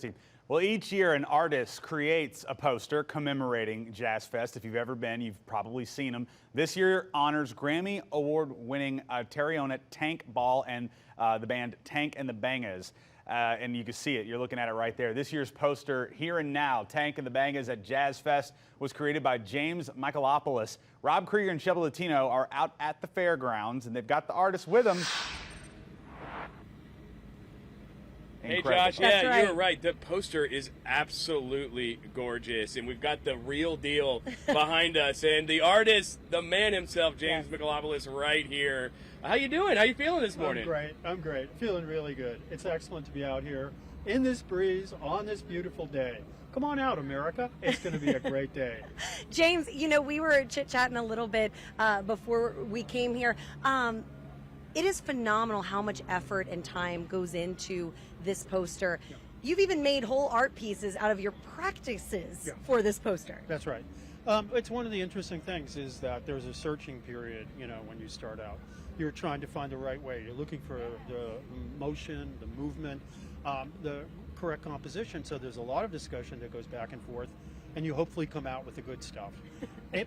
Christy. Well, each year an artist creates a poster commemorating Jazz Fest. If you've ever been, you've probably seen them. This year honors Grammy Award-winning Tariona Tank Ball and the band Tank and the Bangas. And you can see it. You're looking at it right there. This year's poster, Here and Now, Tank and the Bangas at Jazz Fest, was created by James Michaelopoulos. Rob Krieger and Chevy Latino are out at the fairgrounds, and they've got the artist with them. Hey, Josh, yeah, you were right. The poster is absolutely gorgeous, and we've got the real deal behind us, and the artist, the man himself, James Michaelopoulos, right here. How you doing? How you feeling this morning? I'm great. Feeling really good. It's excellent to be out here in this breeze on this beautiful day. Come on out, America. It's going to be a great day. James, you know, we were chit-chatting a little bit before we came here. It is phenomenal how much effort and time goes into this poster. Yeah. You've even made whole art pieces out of your practices for this poster. That's right. It's one of the interesting things is that there's a searching period, you know, when you start out. You're trying to find the right way. You're looking for the motion, the movement, the correct composition. So there's a lot of discussion that goes back and forth, and you hopefully come out with the good stuff.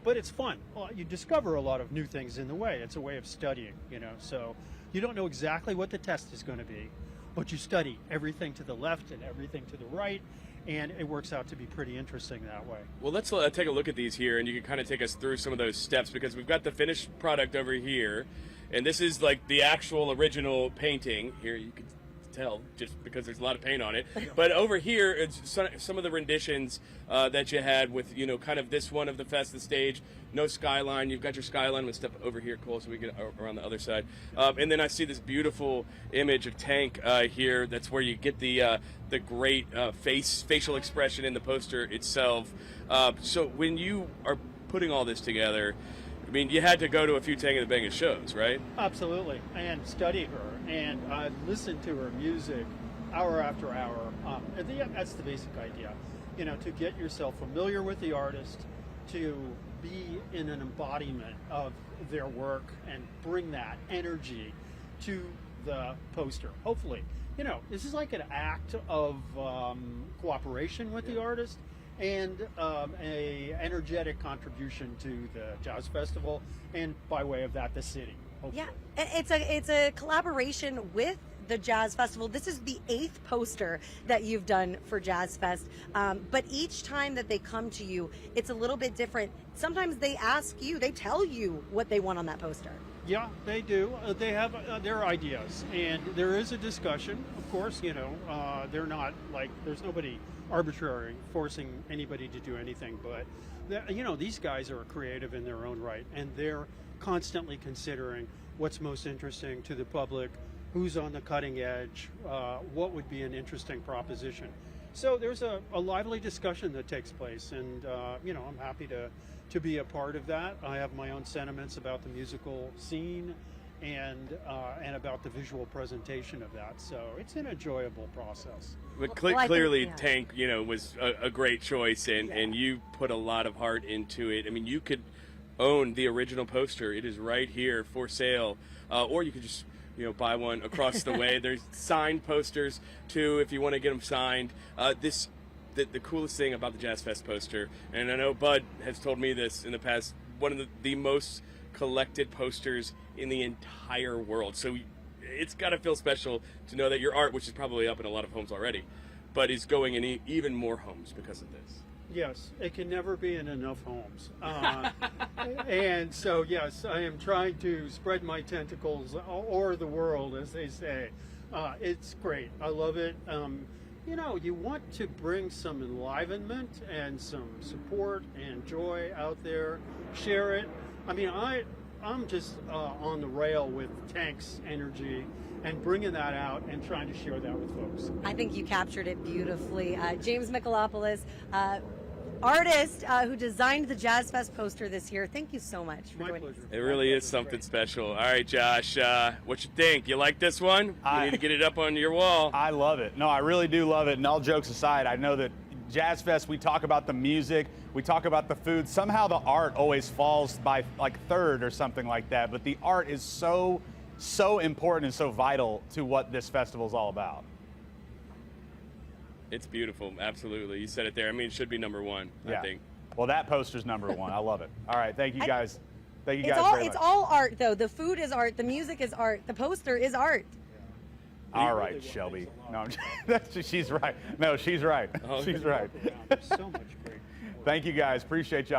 But it's fun. You discover a lot of new things in the way. It's a way of studying, you know. So you don't know exactly what the test is going to be, but you study everything to the left and everything to the right, and it works out to be pretty interesting that way. Well, let's take a look at these here, and you can kind of take us through some of those steps, because we've got the finished product over here, and this is like the actual original painting. Here you can tell just because there's a lot of paint on it, but over here it's some of the renditions that you had with, you know, kind of this one of the fest, the stage, no skyline. You've got your skyline. Let's step over here, Cole, so we get around the other side. And then I see this beautiful image of Tank here. That's where you get the great facial expression in the poster itself. So when you are putting all this together, I mean, you had to go to a few Tank and the Bangas shows, right? Absolutely, and study her, and listen to her music hour after hour. That's the basic idea, you know, to get yourself familiar with the artist, to be in an embodiment of their work and bring that energy to the poster. Hopefully, you know, this is like an act of cooperation with the artist, and a energetic contribution to the Jazz Festival, and by way of that, the city. Hopefully. Yeah, it's a collaboration with the Jazz Festival. This is the 8th poster that you've done for Jazz Fest, but each time that they come to you, it's a little bit different. Sometimes they ask you, they tell you what they want on that poster. Yeah, they do. They have their ideas, and there is a discussion. Of course, you know, they're not like, there's nobody arbitrary forcing anybody to do anything, but you know, these guys are creative in their own right, and they're constantly considering what's most interesting to the public, who's on the cutting edge, what would be an interesting proposition. So there's a lively discussion that takes place, and you know, I'm happy to be a part of that. I have my own sentiments about the musical scene and about the visual presentation of that. So it's an enjoyable process. But clearly, Tank, you know, was a great choice, and you put a lot of heart into it. I mean, you could own the original poster. It is right here for sale, or you could just, you know, buy one across the way. There's signed posters too if you want to get them signed. The coolest thing about the Jazz Fest poster, and I know Bud has told me this in the past, one of the most collected posters in the entire world. So it's got to feel special to know that your art, which is probably up in a lot of homes already, but is going in even more homes because of this. Yes, it can never be in enough homes. And so, yes, I am trying to spread my tentacles o'er the world, as they say. It's great. I love it. You know, you want to bring some enlivenment and some support and joy out there. Share it. I mean, I'm just on the rail with Tank's energy and bringing that out and trying to share that with folks. I think you captured it beautifully. James Michaelopoulos, artist who designed the Jazz Fest poster this year. Thank you so much for joining us. It really is something special. All right, Josh, what you think? You like this one? You need to get it up on your wall. I love it. No, I really do love it. And all jokes aside, I know that Jazz Fest, we talk about the music, we talk about the food. Somehow the art always falls by like third or something like that. But the art is so important and so vital to what this festival is all about. It's beautiful, absolutely. You said it there. I mean, it should be #1, Yeah. I think. Well, that poster's #1. I love it. All right, thank you guys. Thank you It's guys all very it's much. all art though. The food is art. The music is art. The poster is art. All right, Shelby. No, she's right. No, she's right. Oh, She's right. There's so much great. Thank you guys. Appreciate y'all.